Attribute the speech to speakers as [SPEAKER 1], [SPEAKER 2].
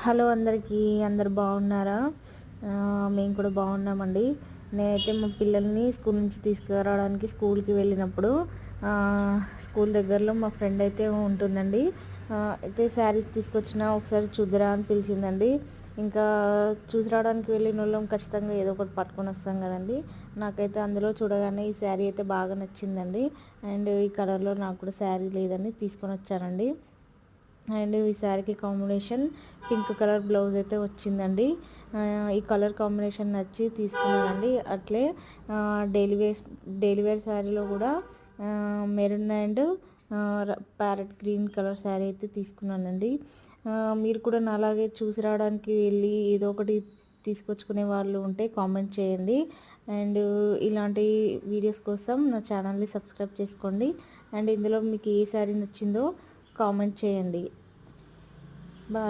[SPEAKER 1] Hello అందరికీ, అందరు బాగున్నారా? మేము కూడా బాగున్నామండి. నేనైతే మా పిల్లల్ని స్కూల్ నుంచి తీసుకురావడానికి స్కూల్కి వెళ్ళినప్పుడు స్కూల్ దగ్గరలో మా ఫ్రెండ్ అయితే ఉంటుందండి. అయితే శారీస్ తీసుకొచ్చిన ఒకసారి చూద్దురా అని పిలిచిందండి. ఇంకా చూసి రావడానికి వెళ్ళిన వాళ్ళం ఖచ్చితంగా ఏదో ఒకటి పట్టుకొని వస్తాం కదండి. నాకైతే అందులో చూడగానే ఈ శారీ అయితే బాగా నచ్చిందండి. అండ్ ఈ కలర్లో నాకు కూడా శారీ లేదని తీసుకొని వచ్చానండి. అండ్ ఈ శారీకి కాంబినేషన్ పింక్ కలర్ బ్లౌజ్ అయితే వచ్చిందండి. ఈ కలర్ కాంబినేషన్ నచ్చి తీసుకున్నానండి. అట్లే డైలీ వేర్ శారీలో కూడా maroon and parrot green colour sari అయితే తీసుకున్నానండి. మీరు కూడా నాలాగే చూసి రావడానికి వెళ్ళి ఏదో ఒకటి తీసుకొచ్చుకునే వాళ్ళు ఉంటే కామెంట్ చేయండి. అండ్ ఇలాంటి వీడియోస్ కోసం నా ఛానల్ని సబ్స్క్రైబ్ చేసుకోండి. అండ్ ఇందులో మీకు ఏ శారీ నచ్చిందో కామెంట్ చేయండి. బాయ్.